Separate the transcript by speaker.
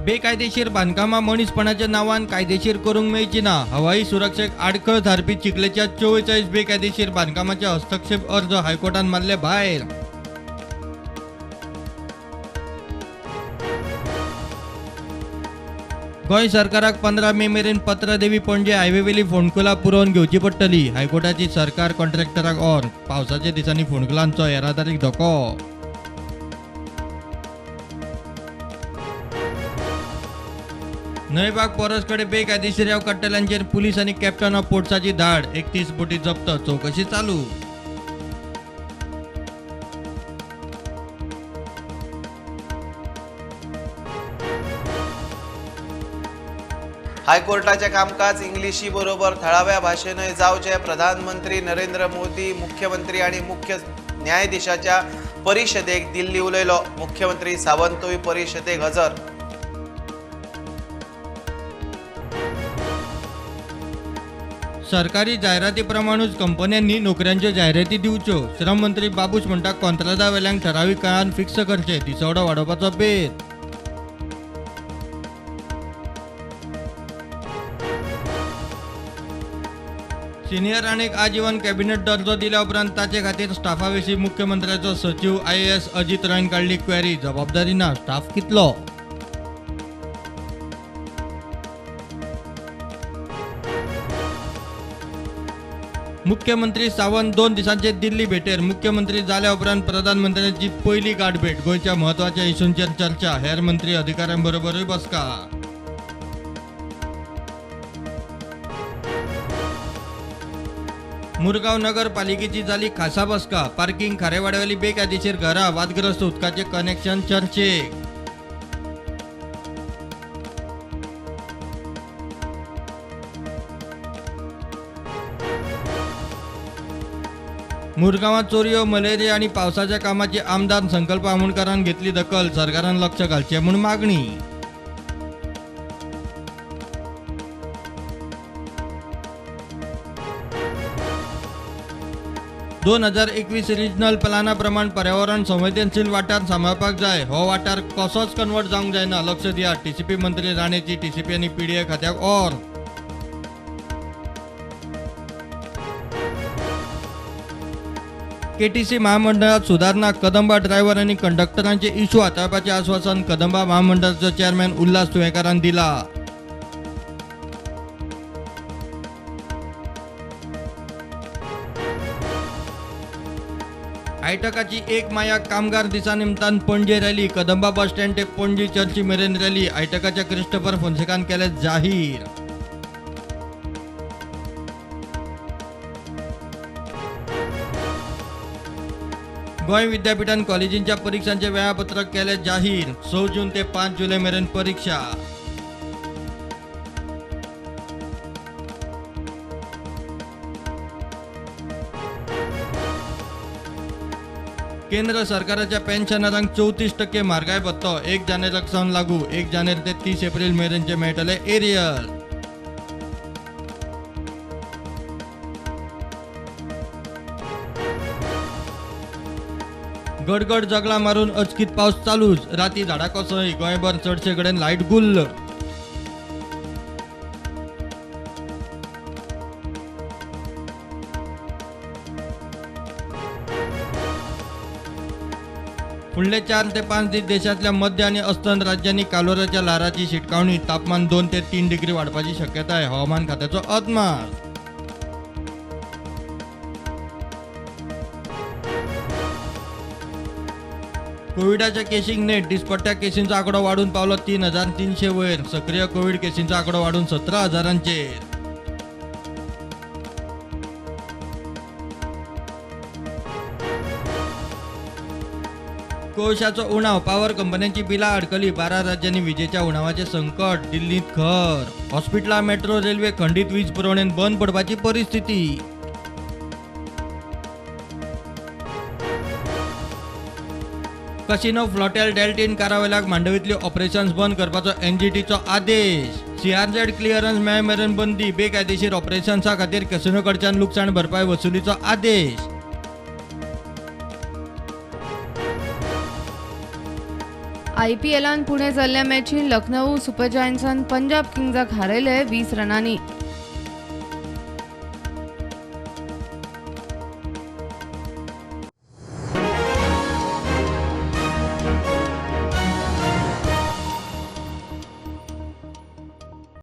Speaker 1: बेकायदेशीर बांधकामां मनीसपणाच्या नावान कायदेशीर करूंक मेळची ना. हवाई सुरक्षेक आडखळ थारपी चिखलेच्या 44 बेकायदेशीर बांधकामांचे हस्तक्षेप अर्ज हायकोर्टान मारले भायर. गोंय सरकाराक 15 मे मेरेन पत्रादेवी पणजे हायवे वेली फोंडकुलां पुरोवन घेवची पडटली. हायकोर्टाची सरकार कॉन्ट्रॅक्टराक ऑर्डर. पावसाच्या दिसांनी फोंडकुलांचो येरादारीक धोको. न्हयभाग फॉरेस्ट कडे बेकायदेशीर येव काडटल्यांचेर पुलीस आनी कॅप्टन ऑफ पोर्ट्साची धाड. 31 बोटी जप्त. चौकशी चालू.
Speaker 2: हायकोर्टाचे कामकाज इंग्लिशी बरोबर थळाव्या भाषेनय जावचे. प्रधानमंत्री नरेंद्र मोदी मुख्यमंत्री आणि मुख्य न्यायाधीशाच्या परिषदेक दिल्ली उलयलो. मुख्यमंत्री सावंतूय परिषदेक हजर.
Speaker 1: सरकारी जायराती प्रमाणूच कंपन्यांनी नोकऱ्यांच्यो जायराती दिवच्यो. श्रम मंत्री बाबूश म्हणटा कंत्राटा वेल्यांक ठरावीक काळान फिक्स करचे. दिसवडो वाडोवपाचो बेत. सिनियर आनीक आजीवन कॅबिनेट दर्जो दिल्या उपरांत ताचे खातीर स्टाफाविशीं मुख्यमंत्र्याचो सचिव IAS अजित रॉयन काडली क्वेरी. जबाबदारी ना. स्टाफ कितलो? मुख्यमंत्री सावंत 2 दिसांचे दिल्ली भेटेर. मुख्यमंत्री जाल्या उपरांत प्रधानमंत्र्यांची पयली गाठभेट. गोंयच्या म्हत्वाच्या इश्यूंचेर चर्चा. हेर मंत्री अधिकाऱ्यांबरोबरूय बसका. मुरगांव नगरपालिकेची जाली खासा बसका. पार्किंग, खारेवाड्यावेली बेकायदेशीर घरां, वादग्रस्त उदकाचे कनेक्शन चर्चेक. मुरगांवात चोरयो, मलेरिया आणि पावसाच्या कामाची आमदार संकल्प आमोणकरान घेतली दखल. सरकारान लक्ष घालचे म्हूण मागणी. – 2021 रिजनल प्लाना प्रमाण पर्यावरण संवेदनशील वाठार सांबाळपाक जाय. हो वाठार कसोच कन्वर्ट जावंक जायना. लक्ष दिया. TCP मंत्री राणेची TCP आनी PDA खात्याक ऑर्डर. KTC महामंडळात सुधारणा. कदंबा ड्रायव्हर आणि कंडक्टरांचे इश्यू हाताळपाचे आश्वासन कदंबा महामंडळाचो चेअरमॅन उल्हास तुयेकारान दिला. आयटकाची एक माया कामगार दिसा निमतान पणजे रॅली. कदंबा बस स्टँड ते पणजी चर्ची मेरेन रॅली. आयटकाच्या क्रिस्टोफर फोन्सेकान केले जाहीर. गोंय विद्यापीठान कॉलेजींच्या परीक्षांचे वेळापत्रक केले जाहीर. 6 जून ते 5 जुलै मेरेन परीक्षा. केंद्र सरकाराच्या पेन्शनरांक 34% म्हारगाय भत्तो 1 जानेवारीक सावन लागू. 1 जानेवारी ते 30 एप्रिल मेरेनचे मेळटले एरियल. गडगड जगला मारून अचकीत पावस चालूच. राती झाडा कोसळ्ळी. गोंयभर चडशे कडेन लायट गुल्ल. फुडले 4 ते 5 दीस देशातल्या मध्य आणि अस्तंत राज्यांनी कालोराच्या ल्हाराची शिटकावणी. तापमान 2 ते 3 डिग्री वाडपाची शक्यताय. हवामान खात्याचो अदमास. कोविडाच्या केसींक नेट. दिसपट्ट्या केसींचो आकडो वाढून पावलो 3,300 वयर. सक्रिय कोविड केसींचो आकडो वाढून 17,000चेर. कोळशाचो उणाव. पॉवर कंपन्यांची बिलां अडकली. 12 राज्यांनी विजेच्या उणावाचे संकट. दिल्लीत खर. हॉस्पिटलां, मेट्रो, रेल्वे खंडीत. वीज पुरवण्यात बंद पडपाची परिस्थिती. कसिनो फ्लोटेल डेल्टीन कारावेल्याक मांडवीतली ऑपरेशन्स बंद करपाचो NGTचो आदेश. CRZ क्लिअरन्स मेळ मेरेन बंदी. बेकायदेशीर ऑपरेशन्सा खातीर कसिनो कडच्यान लुकसाण भरपाय वसुलीचो आदेश.
Speaker 3: IPLान पुणे जाल्ल्या मॅचीन लखनऊ सुपर जायंट्सान पंजाब किंग्साक हारयले 20 रनांनी।